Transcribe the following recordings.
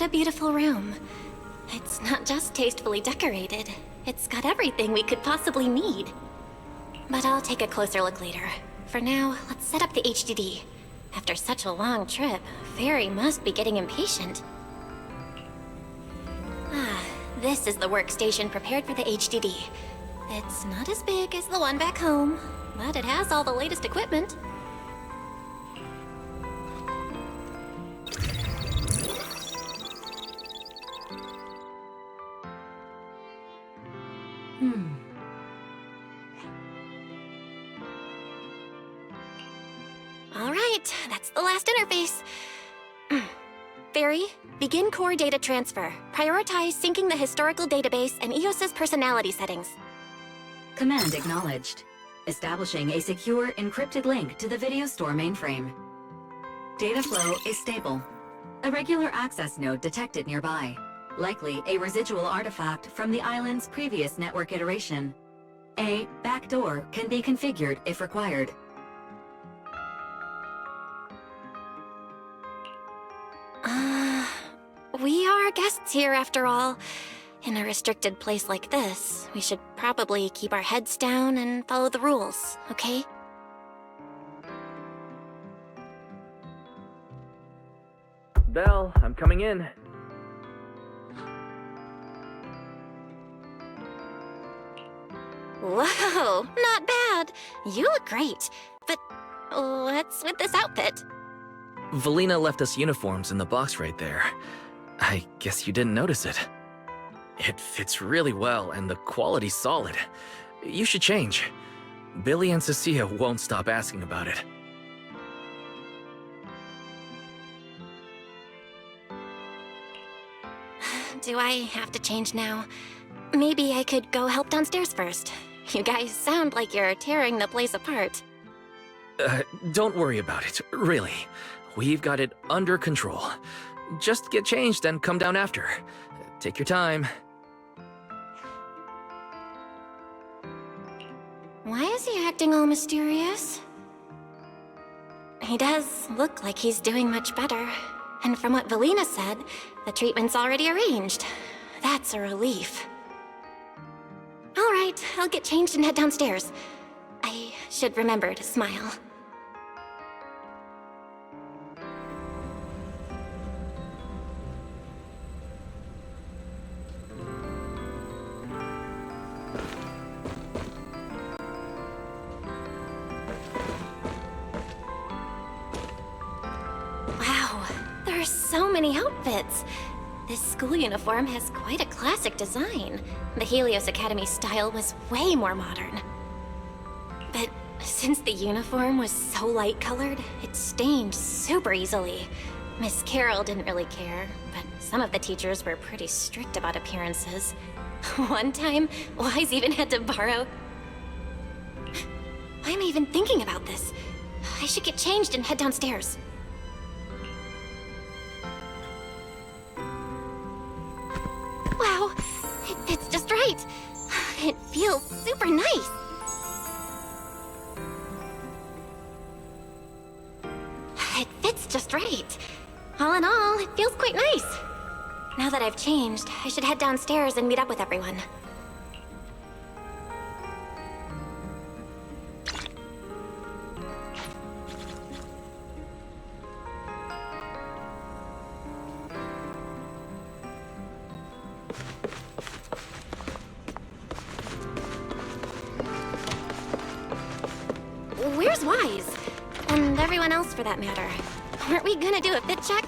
a beautiful room. It's not just tastefully decorated. It's got everything we could possibly need. But I'll take a closer look later. For now, let's set up the HDD. After such a long trip, Fairy must be getting impatient. This is the workstation prepared for the HDD. It's not as big as the one back home, but it has all the latest equipment. All right, that's the last interface. Fairy, begin core data transfer. Prioritize syncing the historical database and EOS's personality settings. Command acknowledged. Establishing a secure, encrypted link to the video store mainframe. Data flow is stable. A regular access node detected nearby. Likely a residual artifact from the island's previous network iteration. A backdoor can be configured if required. We are guests here after all. In a restricted place like this, we should probably keep our heads down and follow the rules, okay? Belle, I'm coming in. Whoa, not bad. You look great. But what's with this outfit? Valina left us uniforms in the box right there. I guess you didn't notice it. It fits really well and the quality's solid. You should change. Billy and Cecilia won't stop asking about it. Do I have to change now? Maybe I could go help downstairs first. You guys sound like you're tearing the place apart. Don't worry about it, really. We've got it under control. Just get changed and come down after. Take your time. Why is he acting all mysterious? He does look like he's doing much better. And from what Valina said, the treatment's already arranged. That's a relief. All right, I'll get changed and head downstairs. I should remember to smile. So many outfits. This school uniform has quite a classic design. The Helios Academy style was way more modern. But since the uniform was so light-colored, it stained super easily. Miss Carroll didn't really care, but some of the teachers were pretty strict about appearances. One time, Wise even had to borrow... Why am I even thinking about this? I should get changed and head downstairs. Wow, it fits just right. It feels super nice. It fits just right. All in all, it feels quite nice. Now that I've changed, I should head downstairs and meet up with everyone. Where's Wise? And everyone else for that matter. Weren't we gonna do a fit check?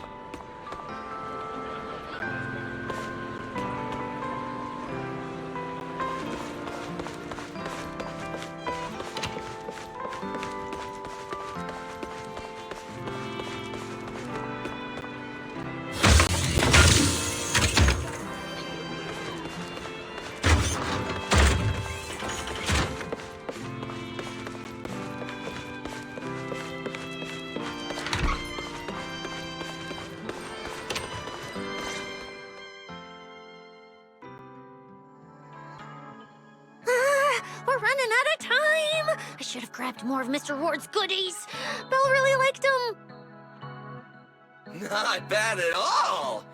We're running out of time! I should have grabbed more of Mr. Ward's goodies. Belle really liked them. Not bad at all!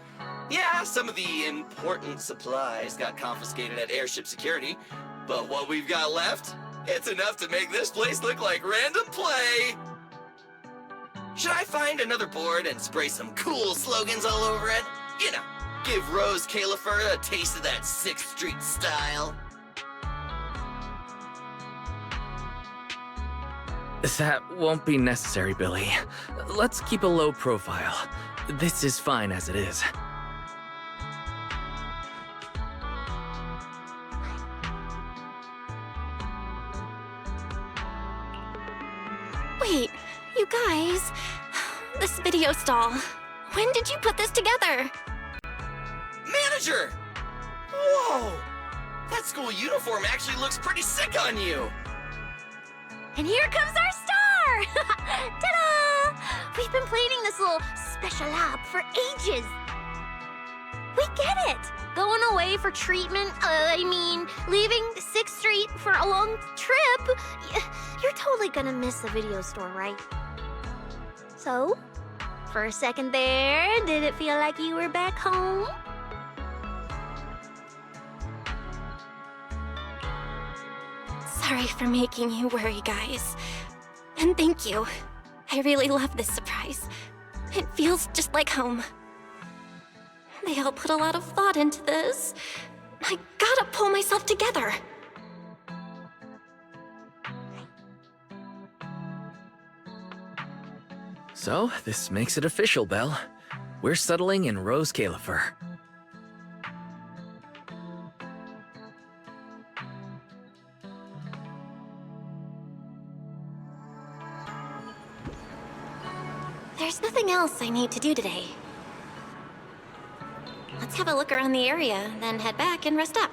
Yeah, some of the important supplies got confiscated at airship security, but what we've got left, it's enough to make this place look like random play. Should I find another board and spray some cool slogans all over it? You know, give Rose Califer a taste of that 6th Street style. That won't be necessary, Billy. Let's keep a low profile. This is fine as it is. Wait, you guys. This video stall. When did you put this together? Manager! Whoa! That school uniform actually looks pretty sick on you! And here comes our star! Ta-da! We've been planning this little special op for ages. We get it! Going away for treatment, leaving 6th Street for a long trip. You're totally gonna miss the video store, right? So, for a second there, did it feel like you were back home? Sorry for making you worry, guys. And thank you. I really love this surprise. It feels just like home. They all put a lot of thought into this. I gotta pull myself together. So, this makes it official, Belle. We're settling in Rose Califer. There's nothing else I need to do today. Let's have a look around the area, then head back and rest up.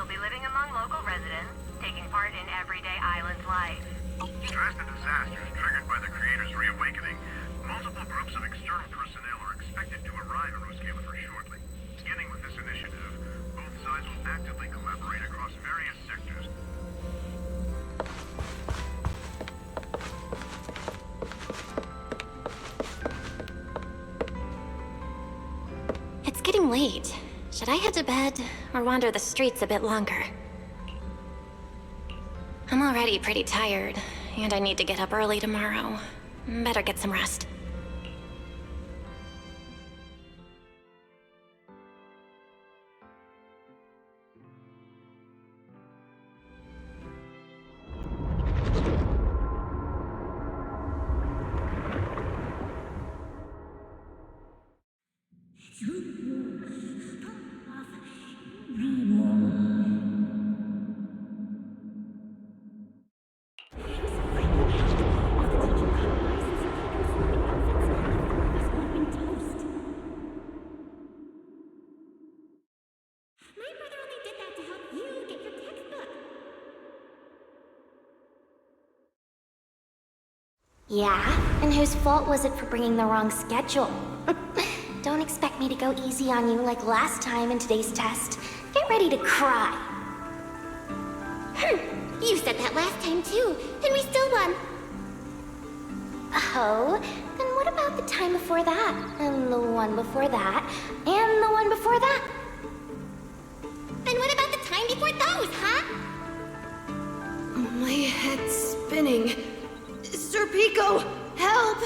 will be living among local residents, taking part in everyday island life. Stress and disasters triggered by the creator's reawakening. Multiple groups of external personnel are expected to arrive in Roscalifer shortly. Beginning with this initiative, both sides will actively collaborate across various sectors. It's getting late. Should I head to bed or wander the streets a bit longer? I'm already pretty tired, and I need to get up early tomorrow. Better get some rest. Yeah? And whose fault was it for bringing the wrong schedule? Don't expect me to go easy on you like last time in today's test. Get ready to cry. You said that last time too, and we still won. Oh, then what about the time before that? And the one before that? And the one before that? Then what about the time before those, huh? My head's spinning. Sir Pico, help!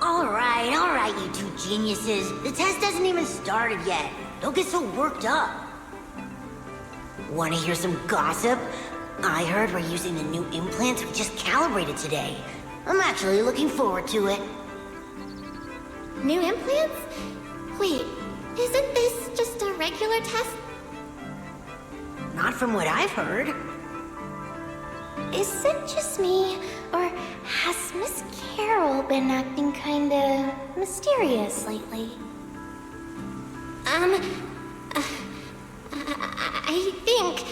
All right, you two geniuses. The test hasn't even started yet. Don't get so worked up. Want to hear some gossip? I heard we're using the new implants we just calibrated today. I'm actually looking forward to it. New implants? Wait, isn't this just a regular test? Not from what I've heard. Is it just me, or has Miss Carol been acting kinda mysterious lately? I think...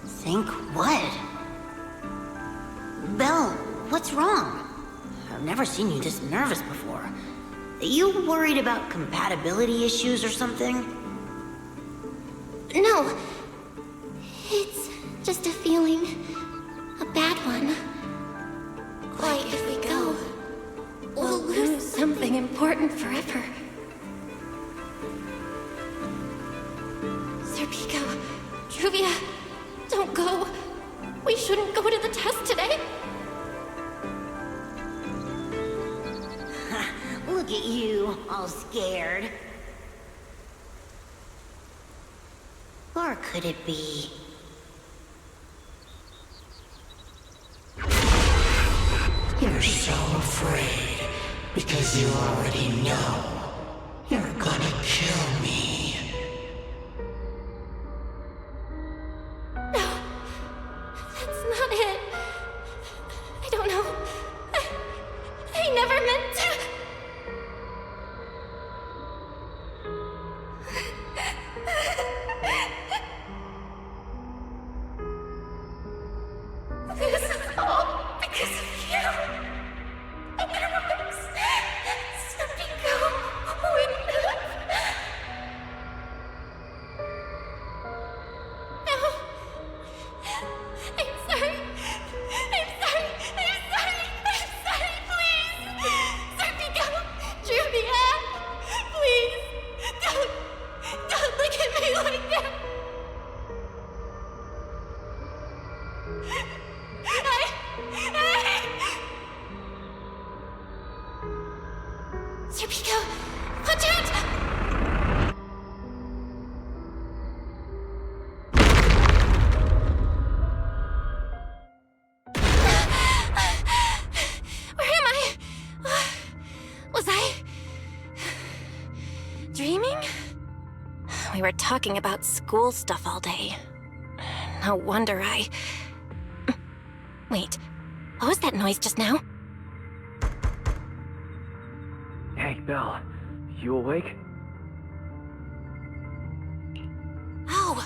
Think what? Belle, what's wrong? I've never seen you this nervous before. Are you worried about compatibility issues or something? No. It's just a feeling. A bad one. Like if we go, we'll lose something important forever. Serpico, Juvia, don't go. We shouldn't go to the test today. Look at you, all scared. Or could it be? You're so afraid because you already know you're gonna kill me. No, that's not it. I don't know. I never meant to. This is all because of you. Otherwise, Serpico wouldn't have. No. I'm sorry. I'm sorry. I'm sorry. I'm sorry. Please. Serpico, Juvia. Please. Don't look at me like that. Serpico, watch out! Where am I? Was I dreaming? We were talking about school stuff all day. No wonder I... Wait, what was that noise just now? Hey, Belle. You awake? Oh,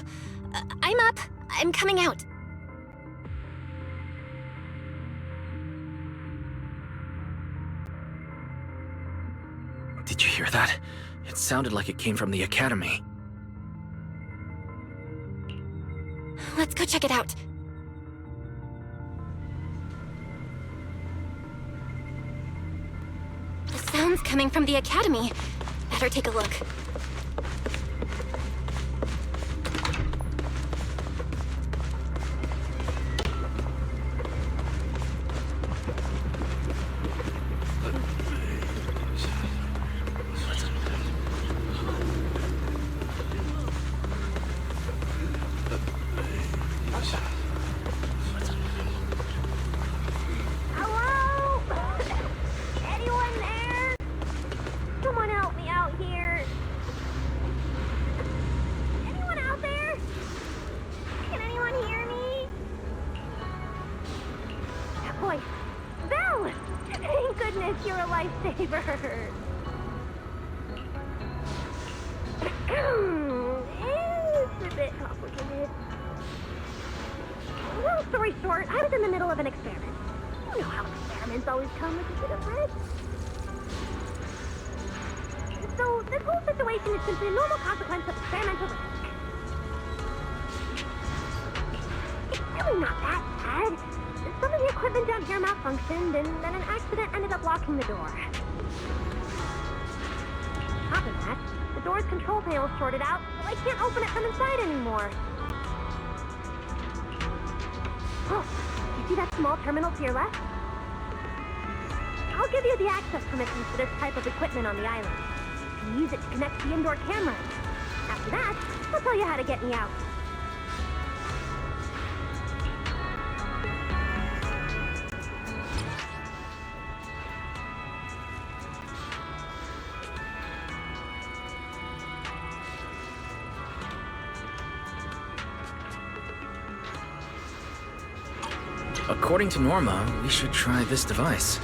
I'm up. I'm coming out. Did you hear that? It sounded like it came from the academy. Let's go check it out. The sound's coming from the academy. Better take a look. Hello? Anyone there? Someone help me out here. Anyone out there? Can anyone hear me? Boy, Belle! Thank goodness you're a lifesaver. It's a bit complicated. Long story short, I was in the middle of an experiment. You know how experiments always come with a bit of risk. So, this whole situation is simply a normal consequence of experimental risk. It's really not that bad. Some of the equipment down here malfunctioned, and then an accident ended up locking the door. On top of that, the door's control panel shorted out, so I can't open it from inside anymore. Oh, you see that small terminal to your left? I'll give you the access permissions for this type of equipment on the island. You can use it to connect to the indoor cameras. After that, I'll tell you how to get me out. According to Norma, we should try this device.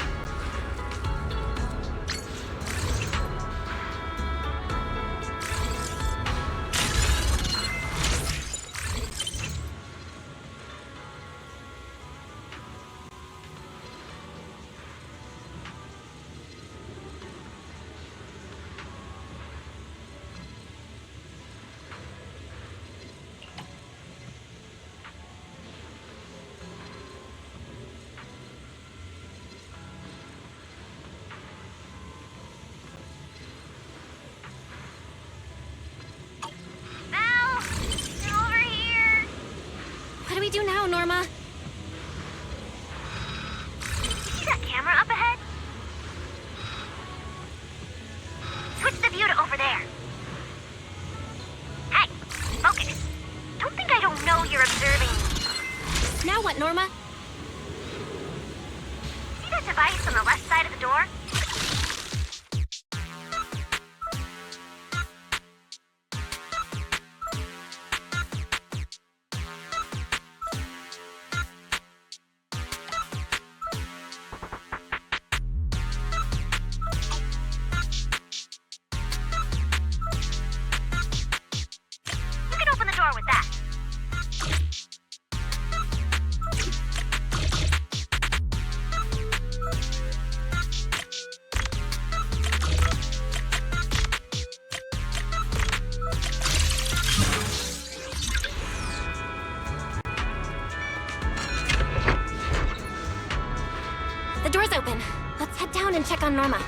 What do we do now, Norma? See that camera up ahead? Switch the view to over there. Hey, focus. Don't think I don't know you're observing me. Now what, Norma? See that device on the left side of the door? You can open the door with that. The door's open. Let's head down and check on Norma.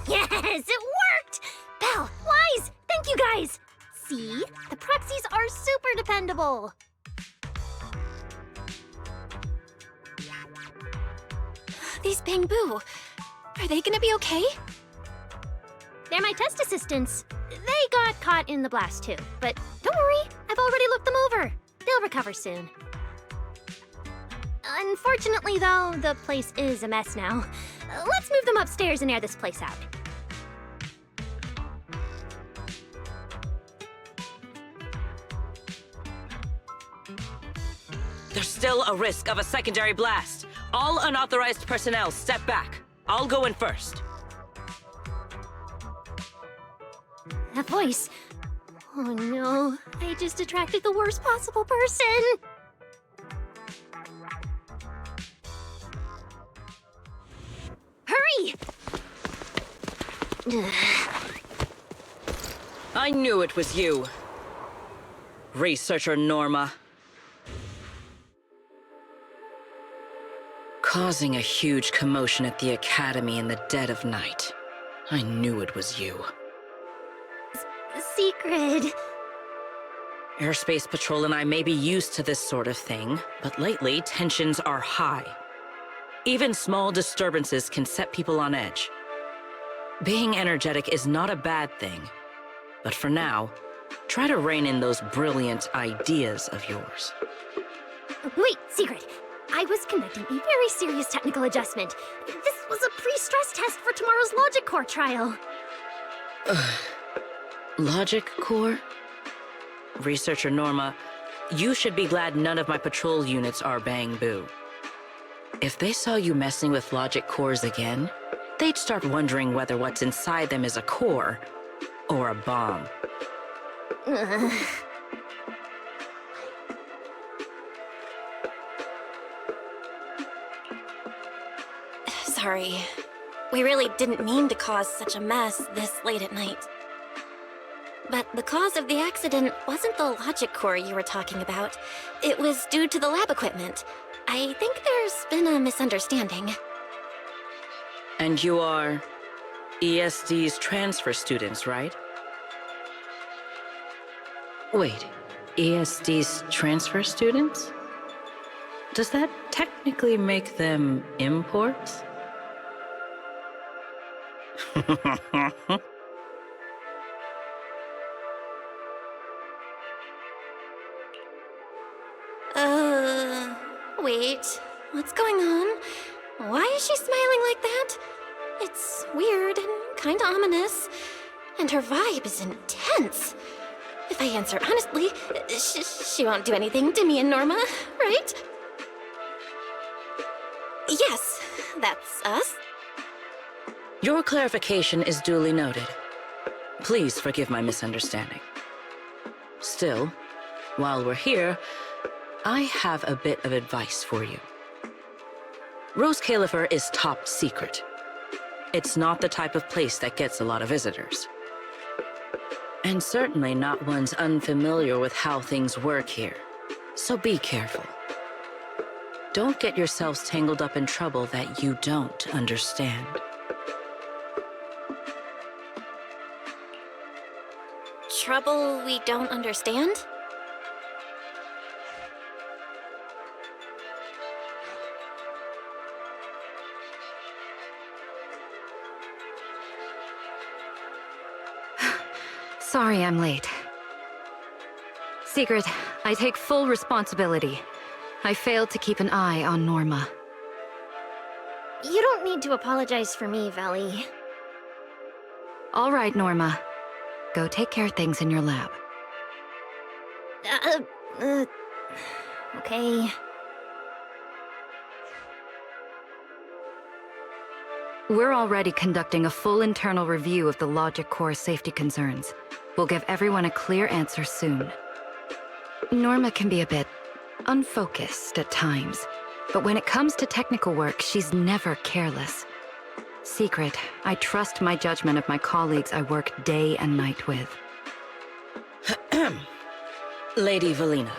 Yes, it worked! Belle, Wise, thank you guys! See? The proxies are super dependable. These Bamboo, are they gonna be okay? They're my test assistants. They got caught in the blast too, but don't worry, I've already looked them over. They'll recover soon. Unfortunately, though, the place is a mess now. Let's move them upstairs and air this place out. There's still a risk of a secondary blast. All unauthorized personnel, step back. I'll go in first. That voice. Oh no, I just attracted the worst possible person. Hurry! I knew it was you. Researcher Norma. Causing a huge commotion at the Academy in the dead of night. I knew it was you. Secret. Airspace Patrol and I may be used to this sort of thing, but lately tensions are high. Even small disturbances can set people on edge. Being energetic is not a bad thing, but for now, try to rein in those brilliant ideas of yours. Wait, Secret. I was conducting a very serious technical adjustment. This was a pre-stress test for tomorrow's Logic Core trial. Logic Core? Researcher Norma, you should be glad none of my patrol units are Bamboo. If they saw you messing with Logic Cores again, they'd start wondering whether what's inside them is a core or a bomb. Sorry. We really didn't mean to cause such a mess this late at night. But the cause of the accident wasn't the logic core you were talking about. It was due to the lab equipment. I think there's been a misunderstanding. And you are ESD's transfer students, right? Wait, ESD's transfer students? Does that technically make them imports? Wait. What's going on? Why is she smiling like that? It's weird and kinda ominous, and her vibe is intense. If I answer honestly, she won't do anything to me and Norma, right? Yes, that's us. Your clarification is duly noted. Please forgive my misunderstanding. Still, while we're here, I have a bit of advice for you. Rose Califer is top secret. It's not the type of place that gets a lot of visitors. And certainly not ones unfamiliar with how things work here. So be careful. Don't get yourselves tangled up in trouble that you don't understand. Trouble we don't understand? Sorry I'm late. Secret, I take full responsibility. I failed to keep an eye on Norma. You don't need to apologize for me, Valley. All right, Norma. Go take care of things in your lab. Okay. We're already conducting a full internal review of the logic core safety concerns. We'll give everyone a clear answer soon. Norma can be a bit unfocused at times, but when it comes to technical work, she's never careless. Secret, I trust my judgment of my colleagues I work day and night with. Lady Valina,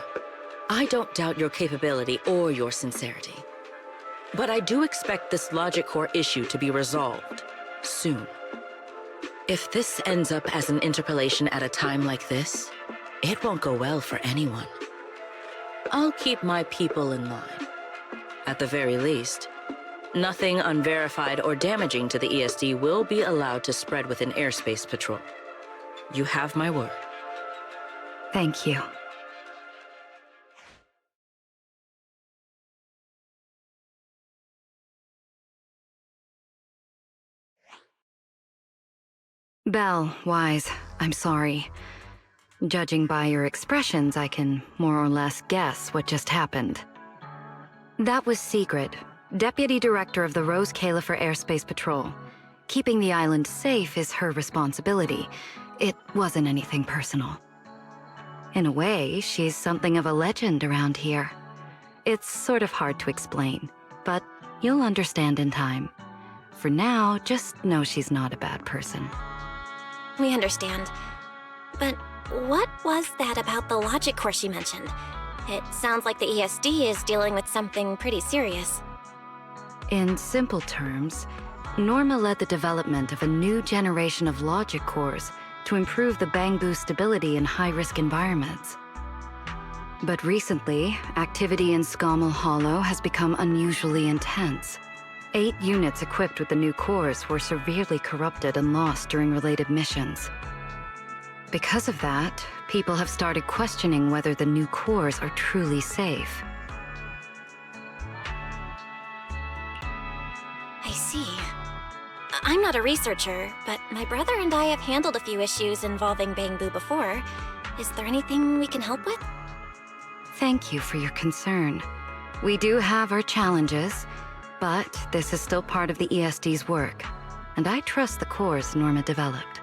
I don't doubt your capability or your sincerity. But I do expect this logic core issue to be resolved soon. If this ends up as an interpolation at a time like this, it won't go well for anyone. I'll keep my people in line. At the very least, nothing unverified or damaging to the ESD will be allowed to spread within airspace patrol. You have my word. Thank you. Belle, Wise, I'm sorry. Judging by your expressions, I can more or less guess what just happened. That was Secret, Deputy Director of the Rose Califer Airspace Patrol. Keeping the island safe is her responsibility. It wasn't anything personal. In a way, she's something of a legend around here. It's sort of hard to explain, but you'll understand in time. For now, just know she's not a bad person. We understand. But what was that about the logic core she mentioned? It sounds like the ESD is dealing with something pretty serious. In simple terms, Norma led the development of a new generation of logic cores to improve the Bangbu stability in high-risk environments. But recently, activity in Scommel Hollow has become unusually intense. 8 units equipped with the new cores were severely corrupted and lost during related missions. Because of that, people have started questioning whether the new cores are truly safe. I see. I'm not a researcher, but my brother and I have handled a few issues involving Bangbu before. Is there anything we can help with? Thank you for your concern. We do have our challenges, but this is still part of the ESD's work, and I trust the cores Norma developed.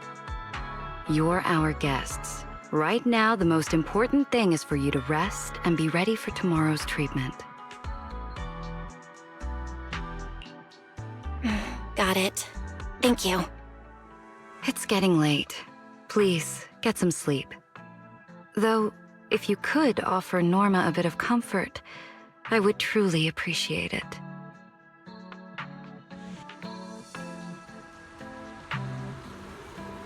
You're our guests. Right now, the most important thing is for you to rest and be ready for tomorrow's treatment. Got it. Thank you. It's getting late. Please, get some sleep. Though, if you could offer Norma a bit of comfort, I would truly appreciate it.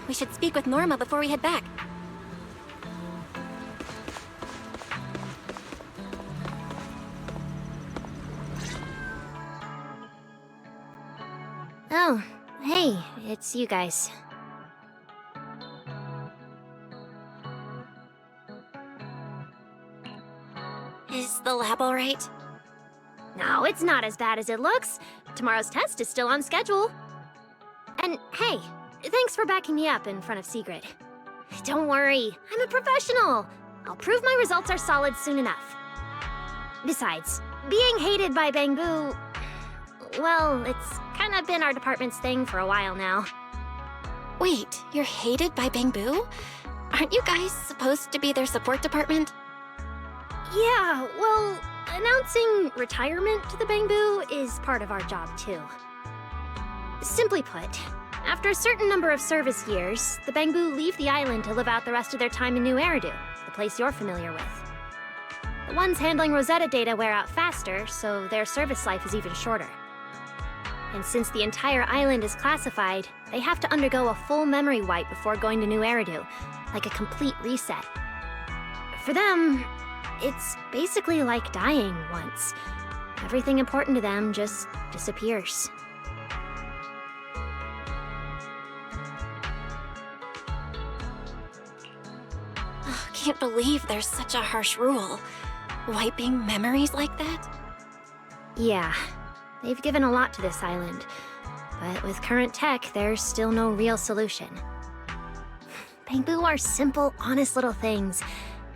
We should speak with Norma before we head back. Oh, hey, it's you guys. Is the lab all right? No, it's not as bad as it looks. Tomorrow's test is still on schedule. And hey, thanks for backing me up in front of Sigrid. Don't worry, I'm a professional. I'll prove my results are solid soon enough. Besides, being hated by Bangbu, well, it's kind of been our department's thing for a while now. Wait, you're hated by Bangbu? Aren't you guys supposed to be their support department? Yeah, well, announcing retirement to the Bangbu is part of our job too. Simply put, after a certain number of service years, the Bangbu leave the island to live out the rest of their time in New Eridu, the place you're familiar with. The ones handling Rosetta data wear out faster, so their service life is even shorter. And since the entire island is classified, they have to undergo a full memory wipe before going to New Eridu, like a complete reset. For them, it's basically like dying once. Everything important to them just disappears. Can't believe there's such a harsh rule. Wiping memories like that? Yeah, they've given a lot to this island. But with current tech, there's still no real solution. Bangbu are simple, honest little things.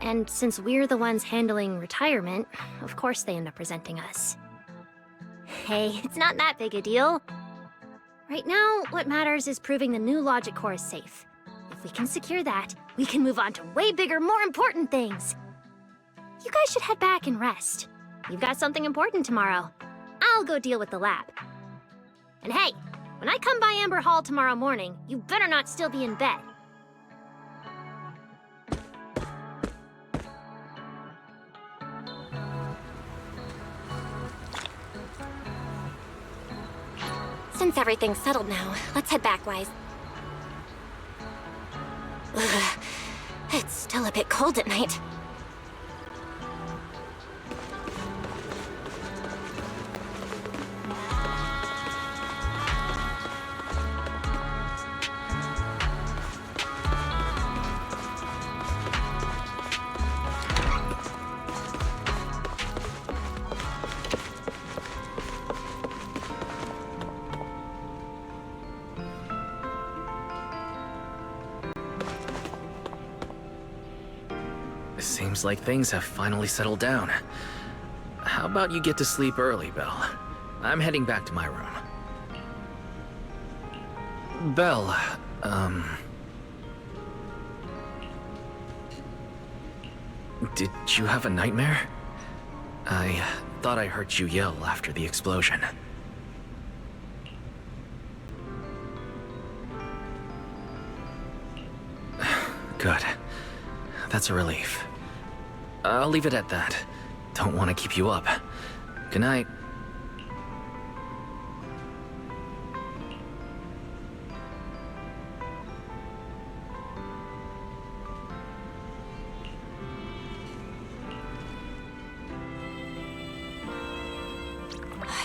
And since we're the ones handling retirement, of course they end up resenting us. Hey, it's not that big a deal. Right now, what matters is proving the new logic core is safe. If we can secure that, we can move on to way bigger, more important things. You guys should head back and rest. You've got something important tomorrow. I'll go deal with the lab. And hey, when I come by Amber Hall tomorrow morning, you better not still be in bed. Since everything's settled now, let's head back, Wise. Ugh, it's still a bit cold at night. Seems like things have finally settled down. How about you get to sleep early, Belle? I'm heading back to my room. Belle, did you have a nightmare? I thought I heard you yell after the explosion. Good. That's a relief. I'll leave it at that. Don't want to keep you up. Good night.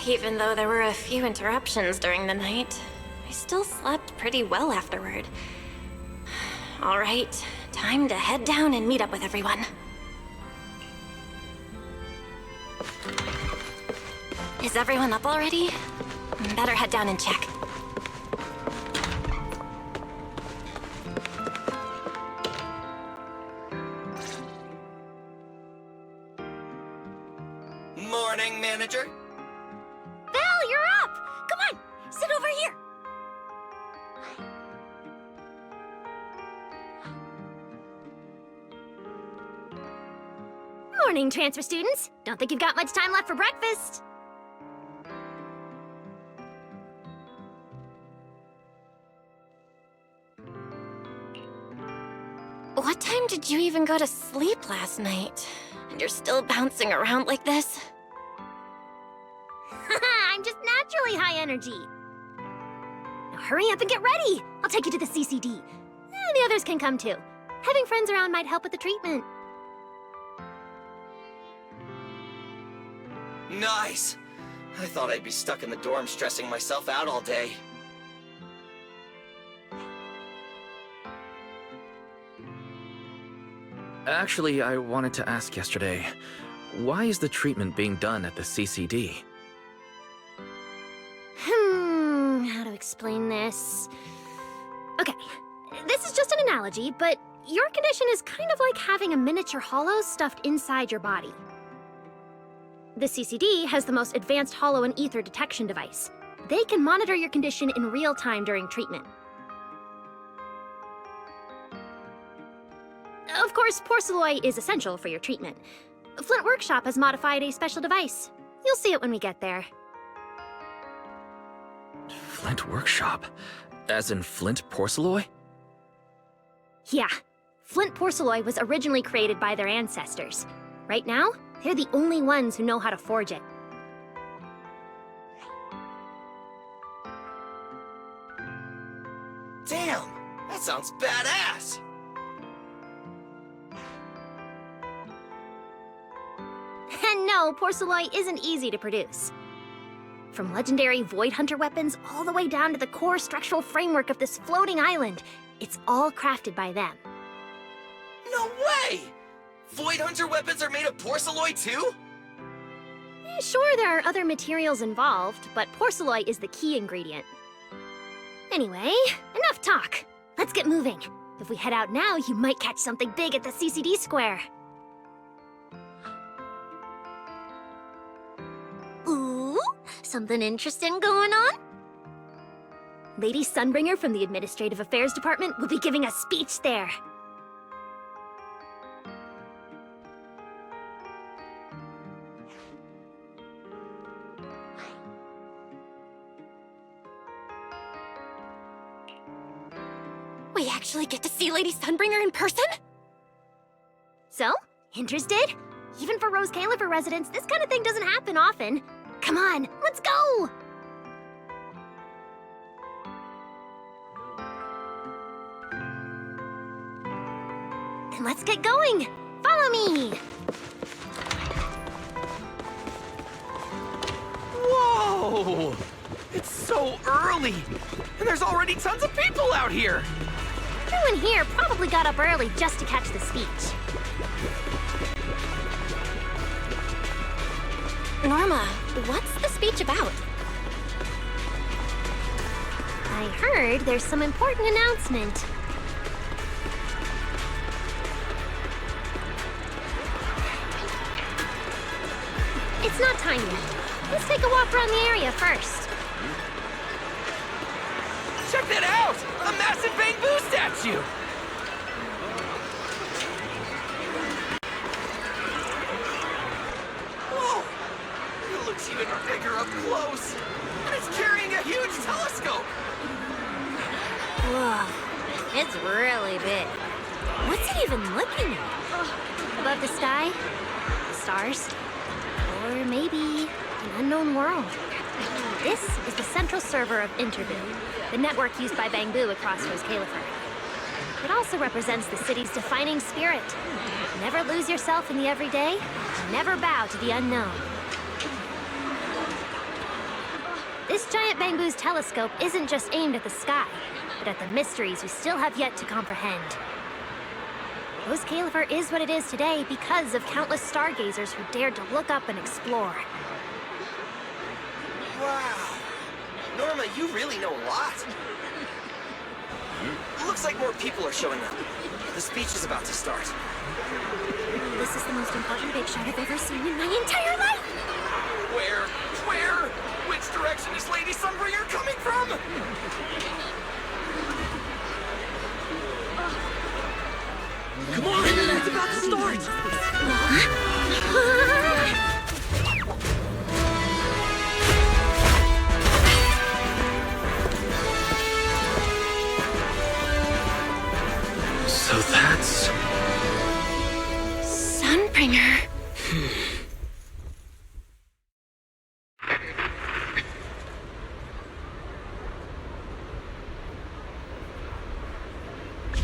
Even though there were a few interruptions during the night, I still slept pretty well afterward. All right, time to head down and meet up with everyone. Is everyone up already? Better head down and check. Morning, manager. Belle, you're up! Come on, sit over here. Morning, transfer students. Don't think you've got much time left for breakfast. What time did you even go to sleep last night? And you're still bouncing around like this? I'm just naturally high energy. Now hurry up and get ready. I'll take you to the CCD. The others can come too. Having friends around might help with the treatment. Nice! I thought I'd be stuck in the dorm stressing myself out all day. Actually, I wanted to ask yesterday, why is the treatment being done at the CCD? How to explain? explain this? Okay, this is just an analogy, but your condition is kind of like having a miniature hollow stuffed inside your body. The CCD has the most advanced hollow and ether detection device. They can monitor your condition in real time during treatment. Of course, porcelloi is essential for your treatment. Flint Workshop has modified a special device. You'll see it when we get there. Flint Workshop? As in Flint porcelloi? Yeah. Flint porcelloi was originally created by their ancestors. Right now, they're the only ones who know how to forge it. Damn, that sounds badass. And no, porcelloi isn't easy to produce. From legendary Void Hunter weapons all the way down to the core structural framework of this floating island, it's all crafted by them. No way! Void Hunter weapons are made of porcelloi too? Sure, there are other materials involved, but porcelloi is the key ingredient. Anyway, enough talk. Let's get moving. If we head out now, you might catch something big at the CCD square. Ooh, something interesting going on? Lady Sunbringer from the Administrative Affairs Department will be giving a speech there. We actually get to see Lady Sunbringer in person? So, interested? Even for Rose Califer residents, this kind of thing doesn't happen often. Come on, let's go! Then let's get going! Follow me! Whoa! It's so early! And there's already tons of people out here! Everyone here probably got up early just to catch the speech. Norma, what's the speech about? I heard there's some important announcement. It's not time yet. Let's take a walk around the area first. Check that out! A massive bamboo statue! Whoa! It looks even bigger up close! And it's carrying a huge telescope! Whoa, it's really big. What's it even looking at? Above the sky, the stars, or maybe an unknown world. This is the central server of Interview, the network used by Bangbu across Rose Califer. It also represents the city's defining spirit. Never lose yourself in the everyday, never bow to the unknown. This giant Bangbu's telescope isn't just aimed at the sky, but at the mysteries we still have yet to comprehend. Rose Califer is what it is today because of countless stargazers who dared to look up and explore. Wow! Norma, you really know a lot. Looks like more people are showing up. The speech is about to start. This is the most important big shot I've ever seen in my entire life! Where? Where? Which direction is Lady Sunbringer coming from? Come on! It's about to start! So that's... Sunbringer.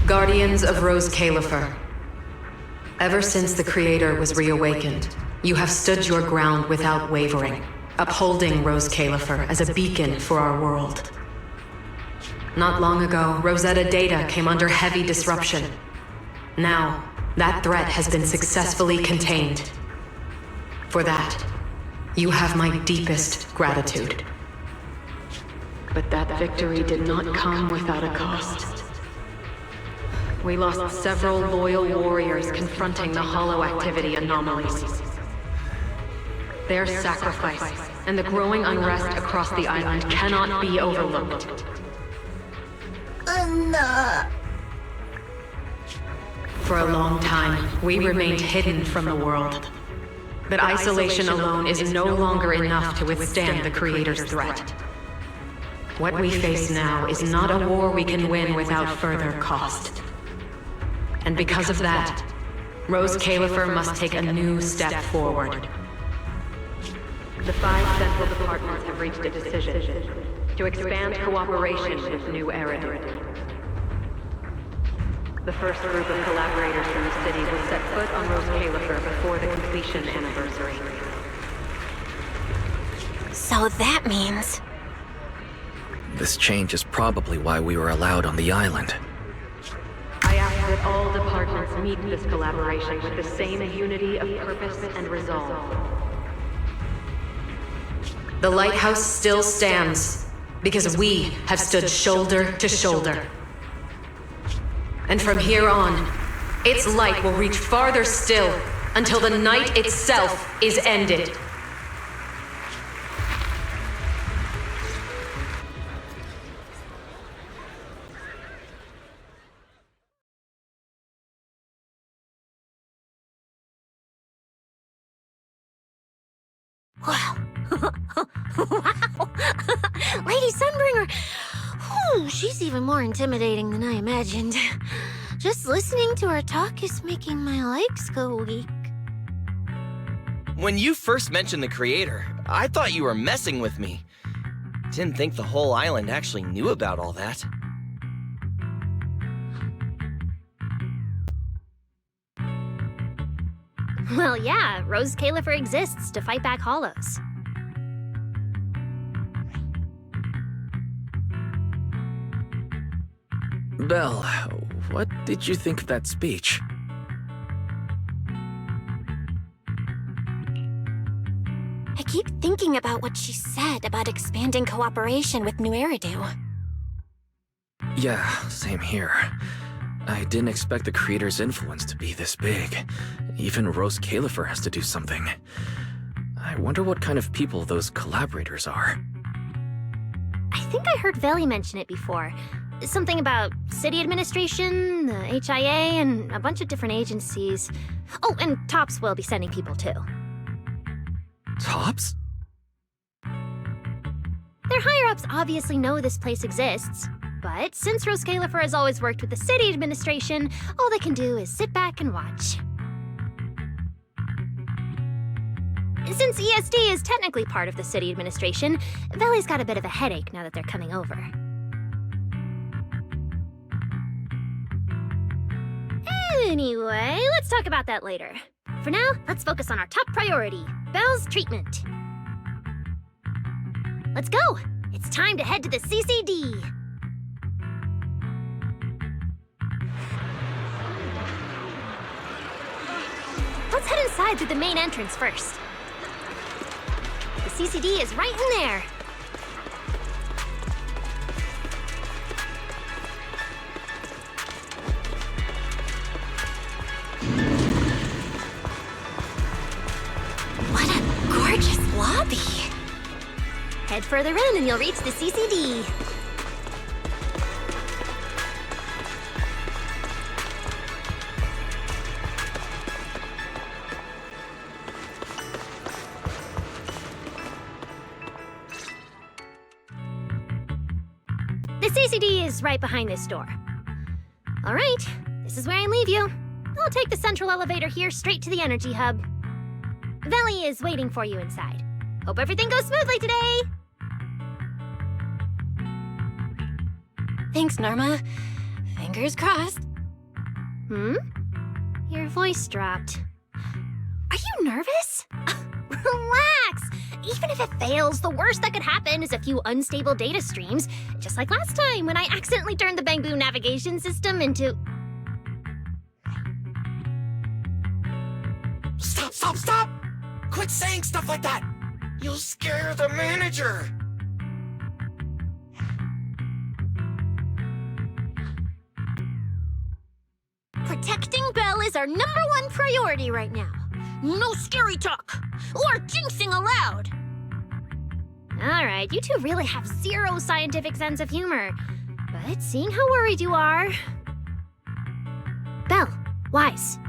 Guardians of Rose Califer. Ever since the Creator was reawakened, you have stood your ground without wavering, upholding Rose Califer as a beacon for our world. Not long ago, Rosetta data came under heavy disruption. Now, that threat has been successfully contained. For that, you have my deepest gratitude. But that victory did not come without a cost. We lost several loyal warriors confronting the hollow activity anomalies. Their sacrifice and the growing unrest across the island cannot be overlooked. For a long time, we remained hidden from the world. But isolation alone is no longer enough to withstand the Creator's threat. What we face now is not a war we can win without further cost. And because of that, Rose Califer must take a new step forward. The 5 central departments have reached a decision to expand cooperation with New Eridu. The first group of collaborators from the city will set foot on Rose Califer before the completion anniversary. So that means... This change is probably why we were allowed on the island. I ask that all departments meet this collaboration with the same unity of purpose and resolve. The lighthouse still stands because we have stood shoulder to shoulder. And from here on, its light will reach farther still until the night itself is ended. Wow. Wow. Lady Sunbringer. Whew, she's even more intimidating than I imagined. Just listening to her talk is making my legs go weak. When you first mentioned the Creator, I thought you were messing with me. Didn't think the whole island actually knew about all that. Well, yeah, Rose Califer exists to fight back hollows. Belle, what did you think of that speech? I keep thinking about what she said about expanding cooperation with New Eridu. Yeah, same here. I didn't expect the Creator's influence to be this big. Even Rose Califer has to do something. I wonder what kind of people those collaborators are. I think I heard Veli mention it before. Something about city administration, the HIA, and a bunch of different agencies. Oh, and Tops will be sending people too. Tops? Their higher-ups obviously know this place exists. But since Rose Califer has always worked with the city administration, all they can do is sit back and watch. Since ESD is technically part of the city administration, Veli's got a bit of a headache now that they're coming over. Anyway, let's talk about that later. For now, let's focus on our top priority, Belle's treatment. Let's go! It's time to head to the CCD! Let's head inside through the main entrance first. The CCD is right in there. What a gorgeous lobby. Head further in and you'll reach the CCD. The CCD is right behind this door. All right, this is where I leave you. I'll take the central elevator here straight to the energy hub. Veli is waiting for you inside. Hope everything goes smoothly today! Thanks, Norma. Fingers crossed. Your voice dropped. Are you nervous? Relax! Even if it fails, the worst that could happen is a few unstable data streams, just like last time when I accidentally turned the Bangbu navigation system into... Stop, stop, stop! Quit saying stuff like that! You'll scare the manager! Protecting Belle is our #1 priority right now. No scary talk, or jinxing allowed. Alright, you two really have zero scientific sense of humor. But seeing how worried you are... Belle, Wise,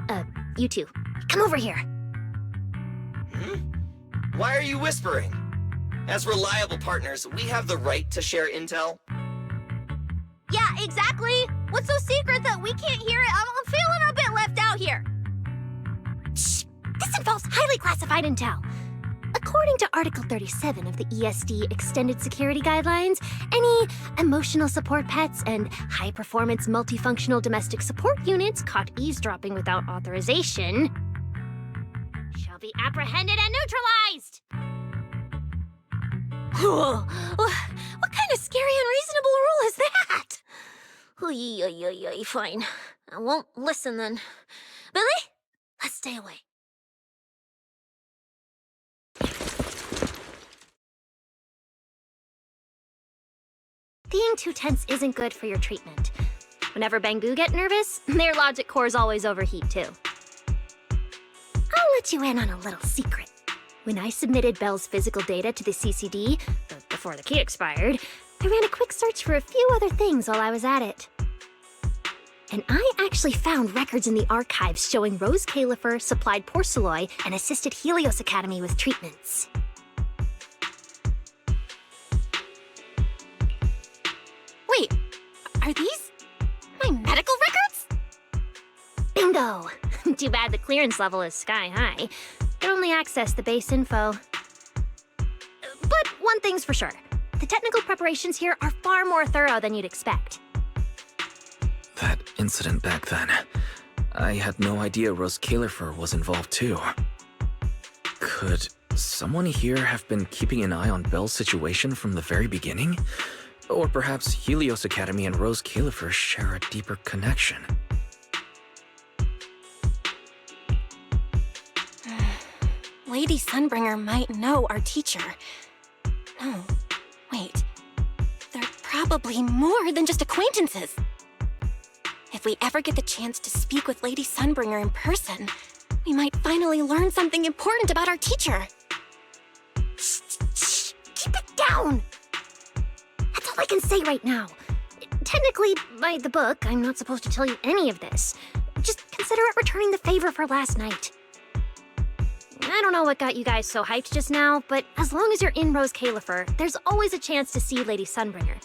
you two, come over here. Why are you whispering? As reliable partners, we have the right to share intel. Yeah, exactly. What's so secret that we can't hear it? I'm feeling a bit left out here. Shh! This involves highly classified intel. According to Article 37 of the ESD Extended Security Guidelines, any emotional support pets and high-performance multifunctional domestic support units caught eavesdropping without authorization shall be apprehended and neutralized! What kind of scary, unreasonable rule is that? Fine. I won't listen then. Billy, let's stay away. Being too tense isn't good for your treatment. Whenever Bangu get nervous, their logic cores always overheat too. I'll let you in on a little secret. When I submitted Belle's physical data to the CCD, before the key expired, I ran a quick search for a few other things while I was at it. And I actually found records in the archives showing Rose Califer supplied Porceloy and assisted Helios Academy with treatments. Wait, are these my medical records? Bingo! Too bad the clearance level is sky high. Can only access the base info. But one thing's for sure. The technical preparations here are far more thorough than you'd expect. That incident back then, I had no idea Rose Califer was involved too. Could someone here have been keeping an eye on Belle's situation from the very beginning? Or perhaps Helios Academy and Rose Califer share a deeper connection? Lady Sunbringer might know our teacher. No, wait. They're probably more than just acquaintances. If we ever get the chance to speak with Lady Sunbringer in person, we might finally learn something important about our teacher. Shh, keep it down! That's all I can say right now. Technically, by the book, I'm not supposed to tell you any of this. Just consider it returning the favor for last night. I don't know what got you guys so hyped just now, but as long as you're in Rose Califer, there's always a chance to see Lady Sunbringer.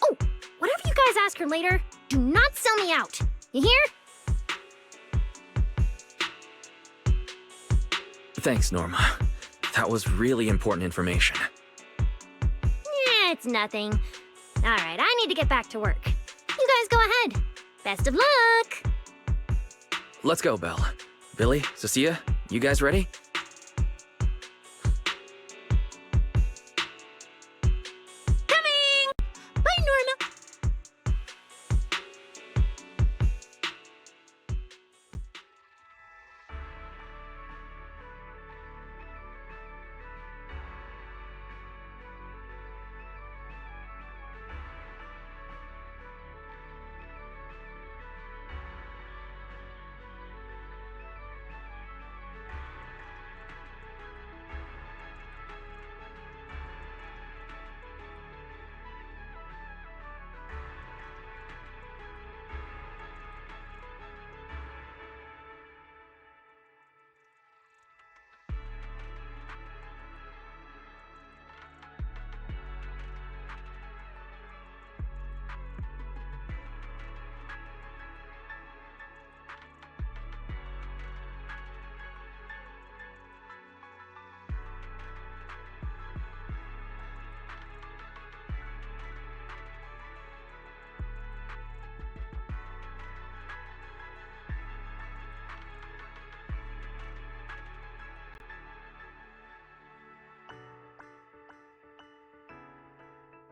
Oh, whatever you guys ask her later, do not sell me out. You hear? Thanks, Norma. That was really important information. It's nothing. Alright, I need to get back to work. You guys go ahead. Best of luck! Let's go, Belle. Billy, Cecilia, you guys ready? Coming! Bye, Norma!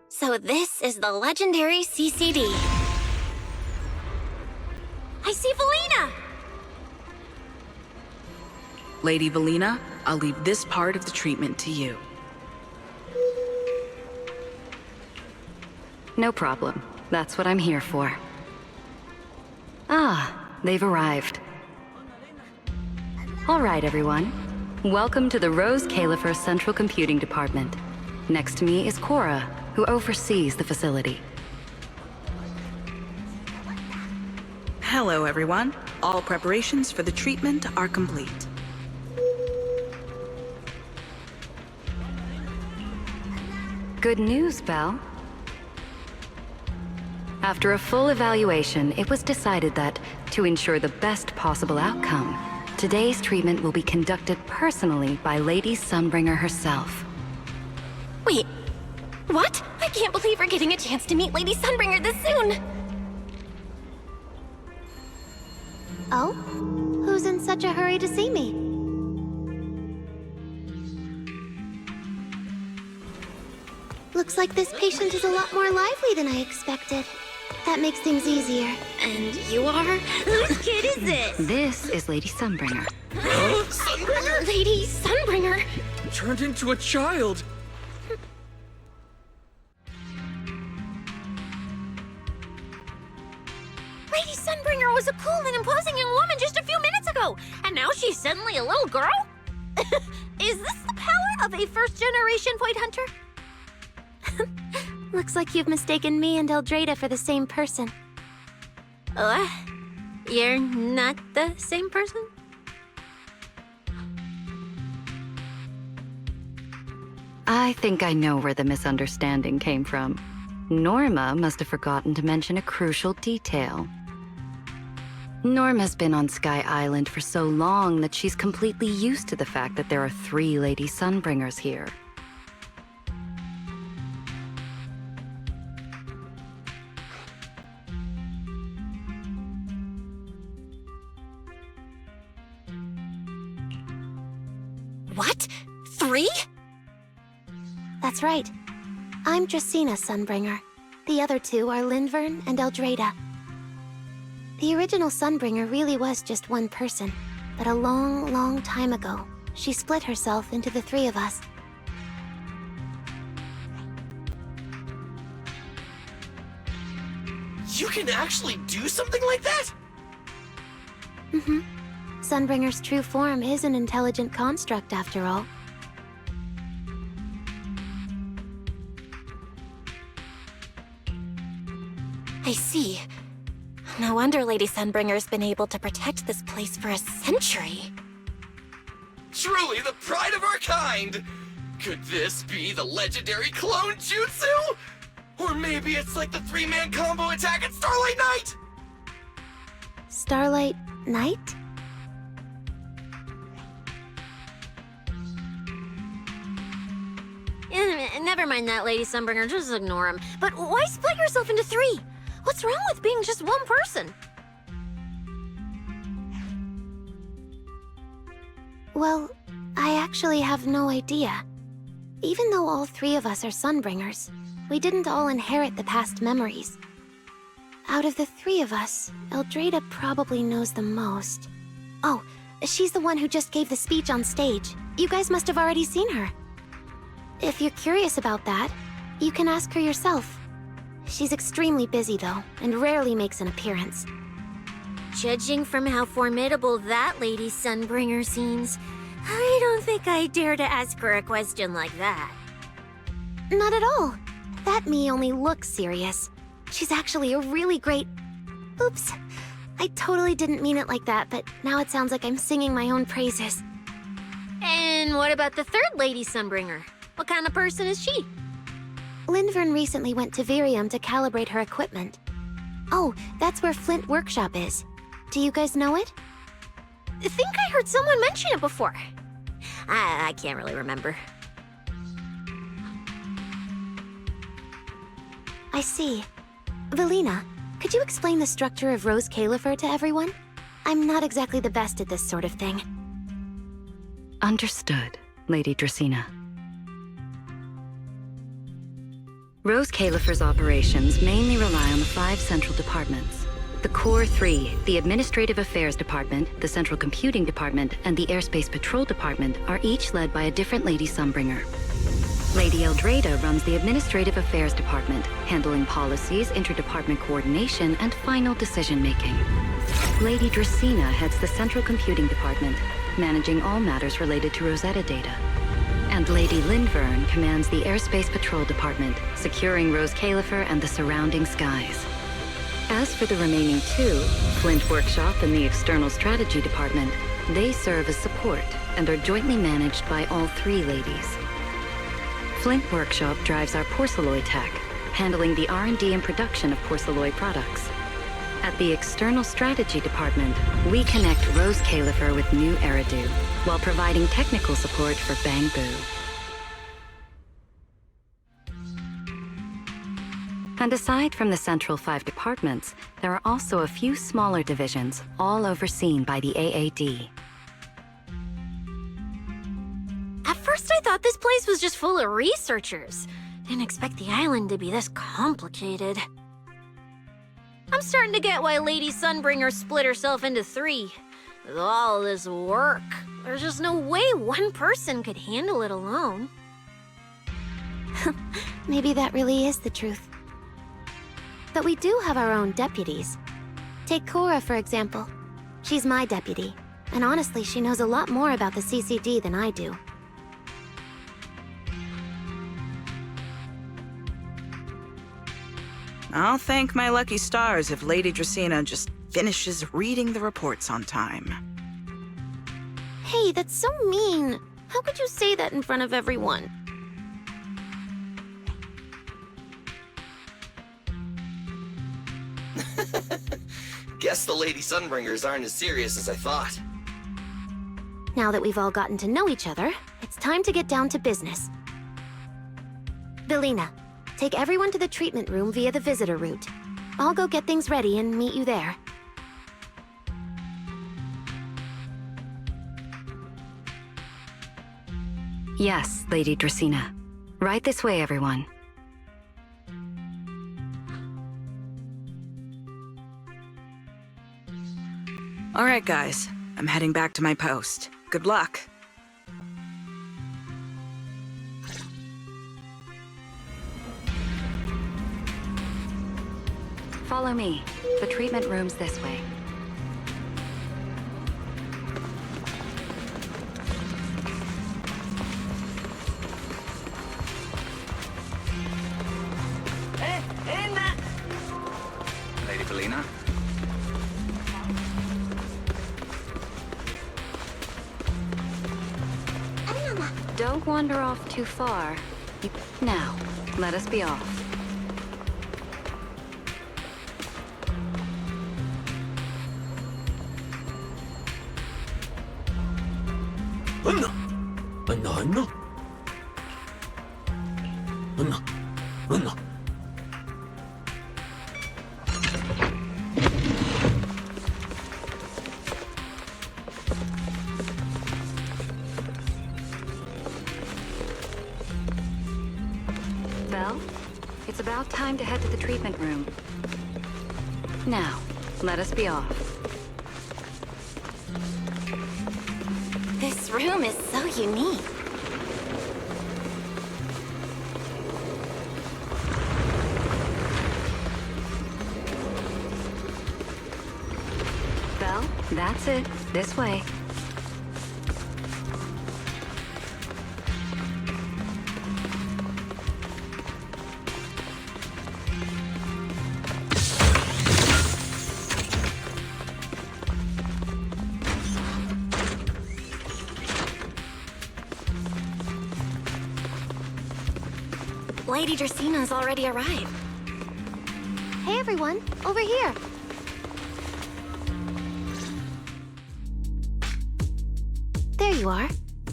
So this is the legendary CCD. I see Valina! Lady Valina, I'll leave this part of the treatment to you. No problem. That's what I'm here for. Ah, they've arrived. All right, everyone. Welcome to the Rose Califer Central Computing Department. Next to me is Cora, who oversees the facility. Hello, everyone. All preparations for the treatment are complete. Good news, Belle. After a full evaluation, it was decided that, to ensure the best possible outcome, today's treatment will be conducted personally by Lady Sunbringer herself. Wait, what? I can't believe we're getting a chance to meet Lady Sunbringer this soon! Oh? Who's in such a hurry to see me? Looks like this patient is a lot more lively than I expected. That makes things easier. And you are? Whose kid is this? This is Lady Sunbringer. Sunbringer? Lady Sunbringer? Turned into a child. Lady Sunbringer was a cool and imposing young woman just a few minutes ago, and now she's suddenly a little girl? Is this the power of a first-generation point hunter? Looks like you've mistaken me and Eldrada for the same person. What? You're not the same person? I think I know where the misunderstanding came from. Norma must have forgotten to mention a crucial detail. Norma's been on Sky Island for so long that she's completely used to the fact that there are 3 Lady Sunbringers here. What? 3? That's right. I'm Dracena Sunbringer. The other 2 are Lindvern and Eldrada. The original Sunbringer really was just one person, but a long, long time ago, she split herself into the 3 of us. You can actually do something like that? Mm-hmm. Sunbringer's true form is an intelligent construct, after all. I see. No wonder Lady Sunbringer's been able to protect this place for a century. Truly the pride of our kind! Could this be the legendary clone jutsu? Or maybe it's like the 3-man combo attack at Starlight Night? Starlight Night? Never mind that, Lady Sunbringer, just ignore him. But why split yourself into 3? What's wrong with being just one person? Well, I actually have no idea. Even though all 3 of us are Sunbringers, we didn't all inherit the past memories. Out of the 3 of us, Eldrada probably knows the most. Oh, she's the one who just gave the speech on stage. You guys must have already seen her. If you're curious about that, you can ask her yourself. She's extremely busy, though, and rarely makes an appearance. Judging from how formidable that Lady Sunbringer seems, I don't think I dare to ask her a question like that. Not at all. That me only looks serious. She's actually a really great... Oops. I totally didn't mean it like that, but now it sounds like I'm singing my own praises. And what about the 3rd Lady Sunbringer? What kind of person is she? Lindvern recently went to Virium to calibrate her equipment. Oh, that's where Flint Workshop is. Do you guys know it? I think I heard someone mention it before. I can't really remember. I see. Valina, could you explain the structure of Rose Califer to everyone? I'm not exactly the best at this sort of thing. Understood, Lady Dracena. Rose Califer's operations mainly rely on the 5 central departments. The Core 3, the Administrative Affairs Department, the Central Computing Department, and the Airspace Patrol Department are each led by a different Lady Sunbringer. Lady Eldrada runs the Administrative Affairs Department, handling policies, interdepartment coordination, and final decision-making. Lady Dracaena heads the Central Computing Department, managing all matters related to Rosetta data. And Lady Lindvern commands the Airspace Patrol Department, securing Rose Califer and the surrounding skies. As for the remaining two, Flint Workshop and the External Strategy Department, they serve as support and are jointly managed by all three ladies. Flint Workshop drives our porcelloid tech, handling the R&D and production of porcelloid products. At the External Strategy Department, we connect Rose Califer with new Eridu, while providing technical support for Bangbu. And aside from the central 5 departments, there are also a few smaller divisions, all overseen by the AAD. At first I thought this place was just full of researchers. Didn't expect the island to be this complicated. I'm starting to get why Lady Sunbringer split herself into 3. With all this work, there's just no way one person could handle it alone. Maybe that really is the truth. But we do have our own deputies. Take Cora, for example. She's my deputy, and honestly, she knows a lot more about the CCD than I do. I'll thank my lucky stars if Lady Dracaena just finishes reading the reports on time. Hey, that's so mean. How could you say that in front of everyone? Guess the Lady Sunbringers aren't as serious as I thought. Now that we've all gotten to know each other, it's time to get down to business. Belina, take everyone to the treatment room via the visitor route. I'll go get things ready and meet you there. Yes, Lady Dracaena. Right this way, everyone. All right, guys. I'm heading back to my post. Good luck. Follow me. The treatment room's this way. Lady Belina? Don't wander off too far. Now, let us be off. Belle, it's about time to head to the treatment room. Now, let us be off. This room is so unique. Belle, that's it. This way. Lady Dracaena's already arrived. Hey everyone, over here. There you are.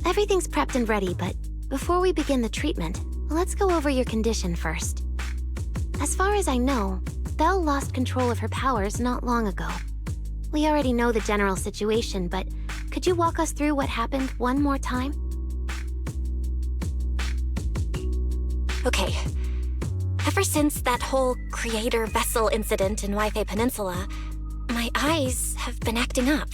Everything's prepped and ready, but before we begin the treatment, let's go over your condition first. As far as I know, Belle lost control of her powers not long ago. We already know the general situation, but could you walk us through what happened one more time? Okay. Ever since that whole creator vessel incident in Wi-Fi Peninsula, my eyes have been acting up.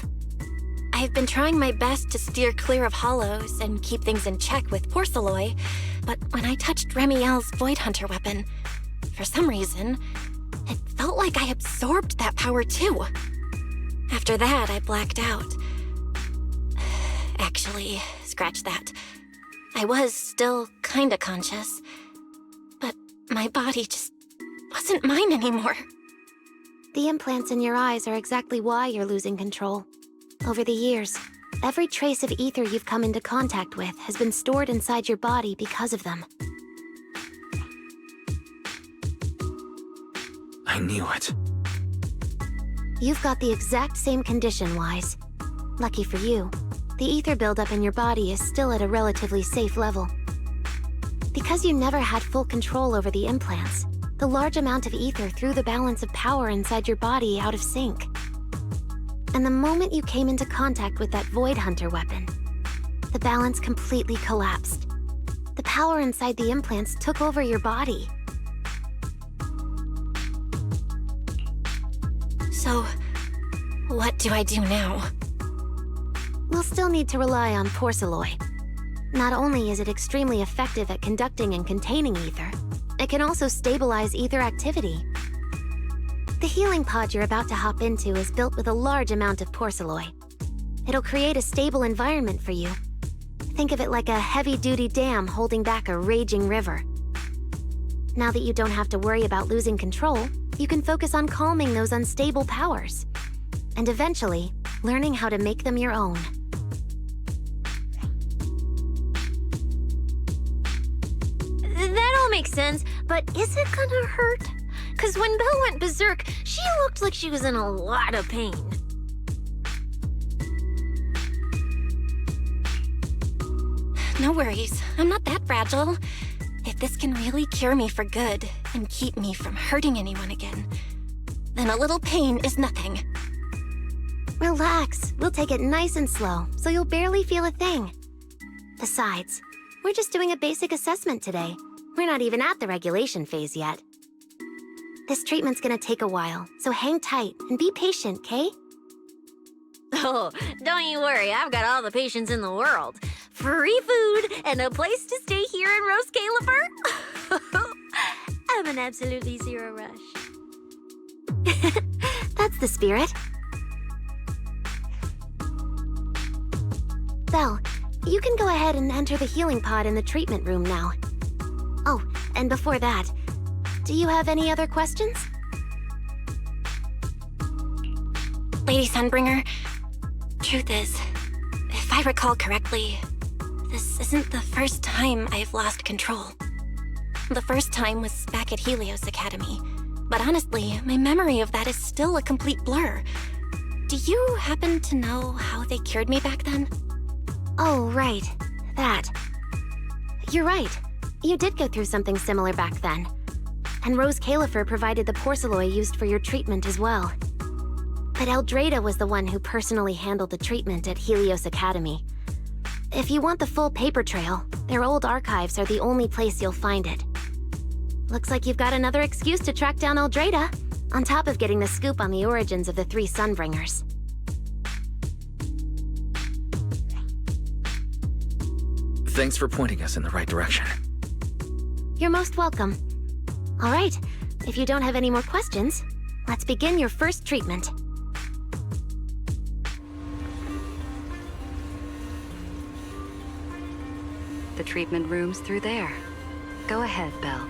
I've been trying my best to steer clear of hollows and keep things in check with porcelloy, but when I touched Remiel's Void Hunter weapon, for some reason, it felt like I absorbed that power too. After that, I blacked out. Actually, scratch that. I was still kinda conscious, but my body just wasn't mine anymore. The implants in your eyes are exactly why you're losing control. Over the years, every trace of ether you've come into contact with has been stored inside your body because of them. I knew it. You've got the exact same condition, Wise. Lucky for you, the ether buildup in your body is still at a relatively safe level. Because you never had full control over the implants, the large amount of ether threw the balance of power inside your body out of sync. And the moment you came into contact with that Void Hunter weapon, the balance completely collapsed. The power inside the implants took over your body. So, what do I do now? We'll still need to rely on Porceloy. Not only is it extremely effective at conducting and containing ether, it can also stabilize ether activity. The healing pod you're about to hop into is built with a large amount of Porceloy. It'll create a stable environment for you. Think of it like a heavy-duty dam holding back a raging river. Now that you don't have to worry about losing control, you can focus on calming those unstable powers. And eventually, learning how to make them your own. That all makes sense, but is it gonna hurt? 'Cause when Belle went berserk, she looked like she was in a lot of pain. No worries, I'm not that fragile. If this can really cure me for good and keep me from hurting anyone again, then a little pain is nothing. Relax, we'll take it nice and slow, so you'll barely feel a thing. Besides, we're just doing a basic assessment today. We're not even at the regulation phase yet. This treatment's gonna take a while, so hang tight and be patient, Kay? Oh, don't you worry, I've got all the patience in the world. Free food and a place to stay here in Rose Califer. I'm an absolutely zero rush. That's the spirit. Belle, you can go ahead and enter the healing pod in the treatment room now. Oh, and before that, do you have any other questions? Lady Sunbringer, truth is, if I recall correctly, this isn't the first time I've lost control. The first time was back at Helios Academy, but honestly, my memory of that is still a complete blur. Do you happen to know how they cured me back then? Oh, right. That. You're right. You did go through something similar back then. And Rose Califer provided the Porceloy used for your treatment as well. But Eldrada was the one who personally handled the treatment at Helios Academy. If you want the full paper trail, their old archives are the only place you'll find it. Looks like you've got another excuse to track down Eldrada, on top of getting the scoop on the origins of the 3 Sunbringers. Thanks for pointing us in the right direction. You're most welcome. All right, if you don't have any more questions, let's begin your first treatment. The treatment room's through there. Go ahead, Belle.